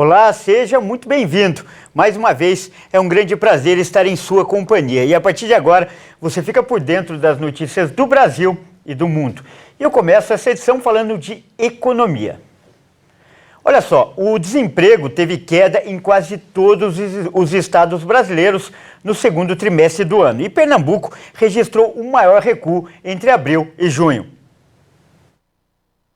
Olá, seja muito bem-vindo. Mais uma vez, é um grande prazer estar em sua companhia. E a partir de agora, você fica por dentro das notícias do Brasil e do mundo. E eu começo essa edição falando de economia. Olha só, o desemprego teve queda em quase todos os estados brasileiros no segundo trimestre do ano. E Pernambuco registrou o maior recuo entre abril e junho.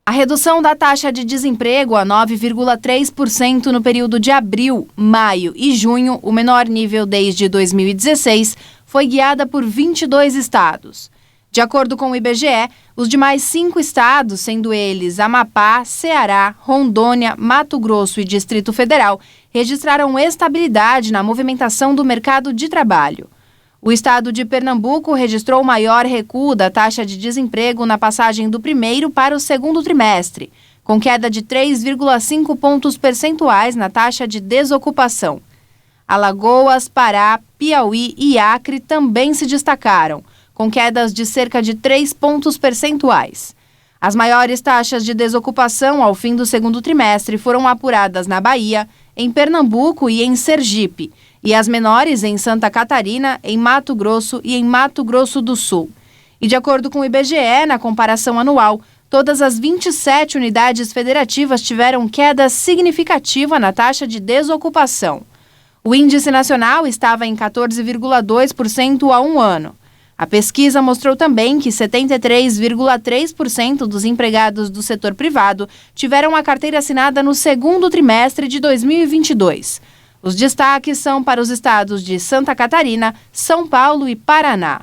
A redução da taxa de desemprego a 9,3% no período de abril, maio e junho, o menor nível desde 2016, foi guiada por 22 estados. De acordo com o IBGE, os demais 5 estados, sendo eles Amapá, Ceará, Rondônia, Mato Grosso e Distrito Federal, registraram estabilidade na movimentação do mercado de trabalho. O estado de Pernambuco registrou o maior recuo da taxa de desemprego na passagem do primeiro para o segundo trimestre, com queda de 3,5 pontos percentuais na taxa de desocupação. Alagoas, Pará, Piauí e Acre também se destacaram, com quedas de cerca de 3 pontos percentuais. As maiores taxas de desocupação ao fim do segundo trimestre foram apuradas na Bahia, em Pernambuco e em Sergipe, e as menores em Santa Catarina, em Mato Grosso e em Mato Grosso do Sul. E de acordo com o IBGE, na comparação anual, todas as 27 unidades federativas tiveram queda significativa na taxa de desocupação. O índice nacional estava em 14,2% há um ano. A pesquisa mostrou também que 73,3% dos empregados do setor privado tiveram a carteira assinada no segundo trimestre de 2022. Os destaques são para os estados de Santa Catarina, São Paulo e Paraná.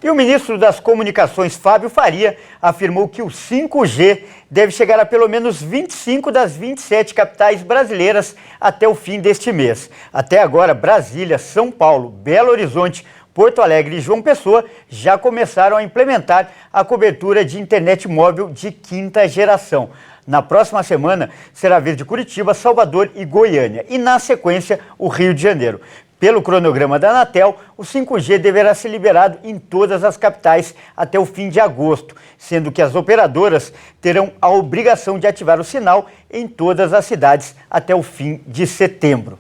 E o ministro das Comunicações, Fábio Faria, afirmou que o 5G deve chegar a pelo menos 25 das 27 capitais brasileiras até o fim deste mês. Até agora, Brasília, São Paulo, Belo Horizonte, Porto Alegre e João Pessoa já começaram a implementar a cobertura de internet móvel de quinta geração. Na próxima semana, será a vez de Curitiba, Salvador e Goiânia. E, na sequência, o Rio de Janeiro. Pelo cronograma da Anatel, o 5G deverá ser liberado em todas as capitais até o fim de agosto, sendo que as operadoras terão a obrigação de ativar o sinal em todas as cidades até o fim de setembro.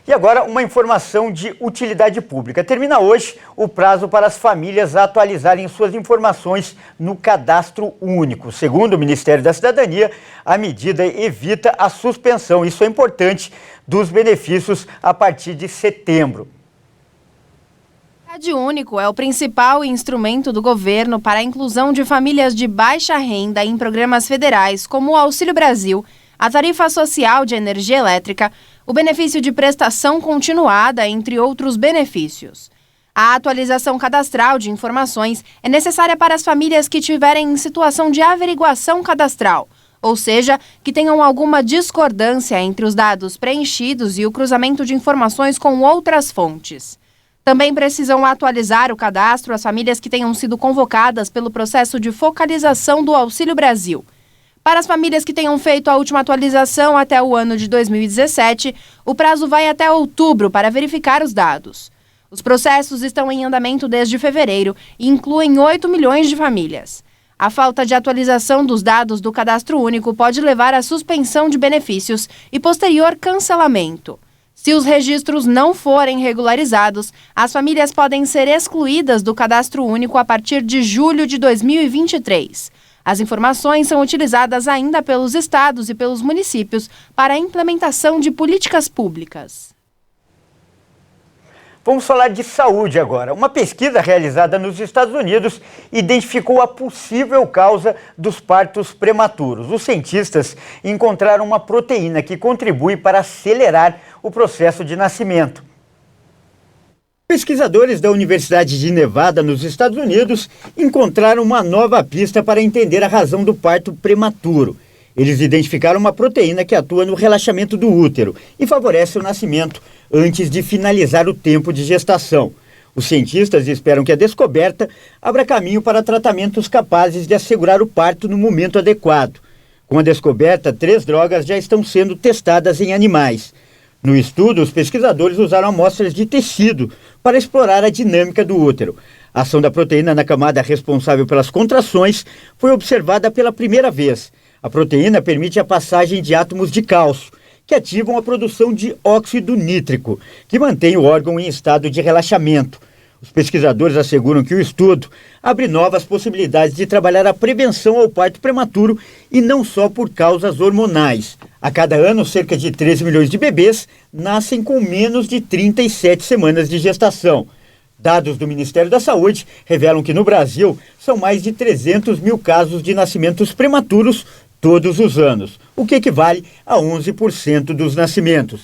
E agora, uma informação de utilidade pública. Termina hoje o prazo para as famílias atualizarem suas informações no Cadastro Único. Segundo o Ministério da Cidadania, a medida evita a suspensão, isso é importante, dos benefícios a partir de setembro. O Cadastro Único é o principal instrumento do governo para a inclusão de famílias de baixa renda em programas federais como o Auxílio Brasil, a tarifa social de energia elétrica, o benefício de prestação continuada, entre outros benefícios. A atualização cadastral de informações é necessária para as famílias que estiverem em situação de averiguação cadastral, ou seja, que tenham alguma discordância entre os dados preenchidos e o cruzamento de informações com outras fontes. Também precisam atualizar o cadastro as famílias que tenham sido convocadas pelo processo de focalização do Auxílio Brasil. Para as famílias que tenham feito a última atualização até o ano de 2017, o prazo vai até outubro para verificar os dados. Os processos estão em andamento desde fevereiro e incluem 8 milhões de famílias. A falta de atualização dos dados do Cadastro Único pode levar à suspensão de benefícios e posterior cancelamento. Se os registros não forem regularizados, as famílias podem ser excluídas do Cadastro Único a partir de julho de 2023. As informações são utilizadas ainda pelos estados e pelos municípios para a implementação de políticas públicas. Vamos falar de saúde agora. Uma pesquisa realizada nos Estados Unidos identificou a possível causa dos partos prematuros. Os cientistas encontraram uma proteína que contribui para acelerar o processo de nascimento. Pesquisadores da Universidade de Nevada, nos Estados Unidos, encontraram uma nova pista para entender a razão do parto prematuro. Eles identificaram uma proteína que atua no relaxamento do útero e favorece o nascimento antes de finalizar o tempo de gestação. Os cientistas esperam que a descoberta abra caminho para tratamentos capazes de assegurar o parto no momento adequado. Com a descoberta, 3 drogas já estão sendo testadas em animais. No estudo, os pesquisadores usaram amostras de tecido para explorar a dinâmica do útero. A ação da proteína na camada responsável pelas contrações foi observada pela primeira vez. A proteína permite a passagem de átomos de cálcio, que ativam a produção de óxido nítrico, que mantém o órgão em estado de relaxamento. Os pesquisadores asseguram que o estudo abre novas possibilidades de trabalhar a prevenção ao parto prematuro e não só por causas hormonais. A cada ano, cerca de 13 milhões de bebês nascem com menos de 37 semanas de gestação. Dados do Ministério da Saúde revelam que no Brasil são mais de 300 mil casos de nascimentos prematuros todos os anos, o que equivale a 11% dos nascimentos.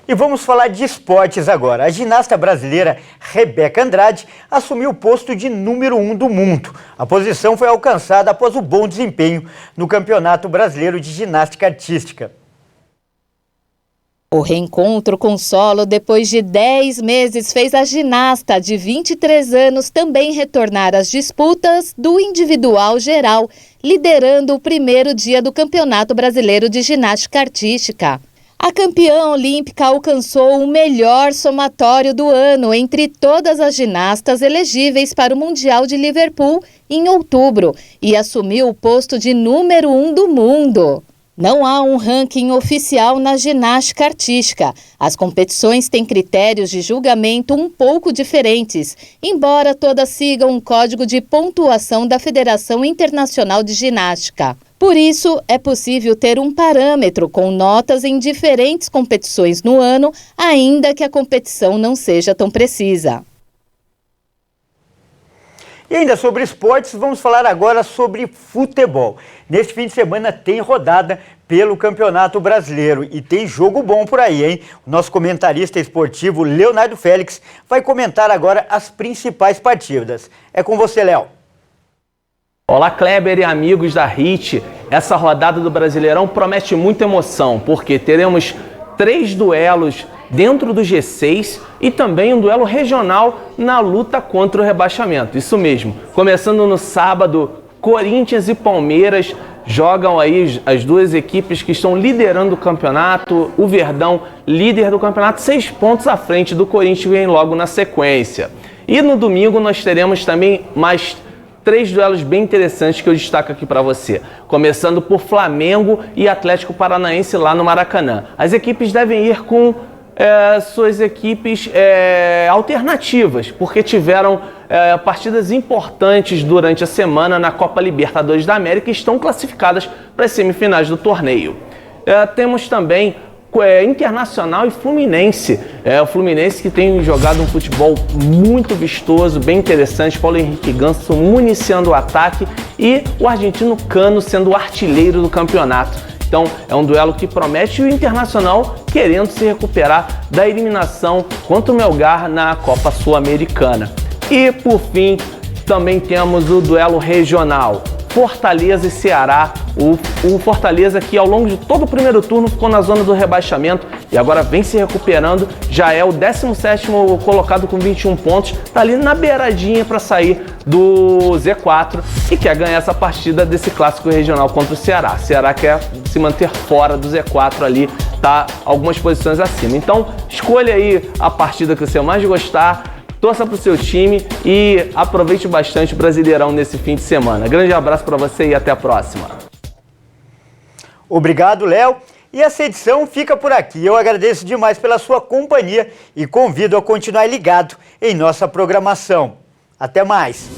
E vamos falar de esportes agora. A ginasta brasileira Rebeca Andrade assumiu o posto de número 1 do mundo. A posição foi alcançada após o bom desempenho no Campeonato Brasileiro de Ginástica Artística. O reencontro com o solo depois de 10 meses fez a ginasta de 23 anos também retornar às disputas do individual geral, liderando o primeiro dia do Campeonato Brasileiro de Ginástica Artística. A campeã olímpica alcançou o melhor somatório do ano entre todas as ginastas elegíveis para o Mundial de Liverpool em outubro e assumiu o posto de número 1 do mundo. Não há um ranking oficial na ginástica artística. As competições têm critérios de julgamento um pouco diferentes, embora todas sigam um código de pontuação da Federação Internacional de Ginástica. Por isso, é possível ter um parâmetro com notas em diferentes competições no ano, ainda que a competição não seja tão precisa. E ainda sobre esportes, vamos falar agora sobre futebol. Neste fim de semana tem rodada pelo Campeonato Brasileiro e tem jogo bom por aí, hein? O nosso comentarista esportivo, Leonardo Félix, vai comentar agora as principais partidas. É com você, Léo. Olá, Kleber e amigos da HIT. Essa rodada do Brasileirão promete muita emoção, porque teremos 3 duelos dentro do G6 e também um duelo regional na luta contra o rebaixamento. Isso mesmo. Começando no sábado, Corinthians e Palmeiras jogam aí as duas equipes que estão liderando o campeonato. O Verdão, líder do campeonato, 6 pontos à frente do Corinthians, vem logo na sequência. E no domingo nós teremos também mais 3 duelos bem interessantes que eu destaco aqui para você. Começando por Flamengo e Atlético Paranaense lá no Maracanã. As equipes devem ir com suas equipes alternativas, porque tiveram partidas importantes durante a semana na Copa Libertadores da América e estão classificadas para as semifinais do torneio. Temos também Internacional e Fluminense. O Fluminense que tem jogado um futebol muito vistoso, bem interessante. Paulo Henrique Ganso municiando o ataque e o argentino Cano sendo o artilheiro do campeonato. Então é um duelo que promete, o Internacional querendo se recuperar da eliminação contra o Melgar na Copa Sul-Americana. E por fim também temos o duelo regional. Fortaleza e Ceará, o Fortaleza que ao longo de todo o primeiro turno ficou na zona do rebaixamento e agora vem se recuperando, já é o 17º colocado com 21 pontos, está ali na beiradinha para sair do Z4 e quer ganhar essa partida desse clássico regional contra o Ceará. Ceará quer se manter fora do Z4 ali, tá algumas posições acima. Então escolha aí a partida que você mais gostar, torça para o seu time e aproveite bastante o Brasileirão nesse fim de semana. Grande abraço para você e até a próxima. Obrigado, Léo. E essa edição fica por aqui. Eu agradeço demais pela sua companhia e convido a continuar ligado em nossa programação. Até mais.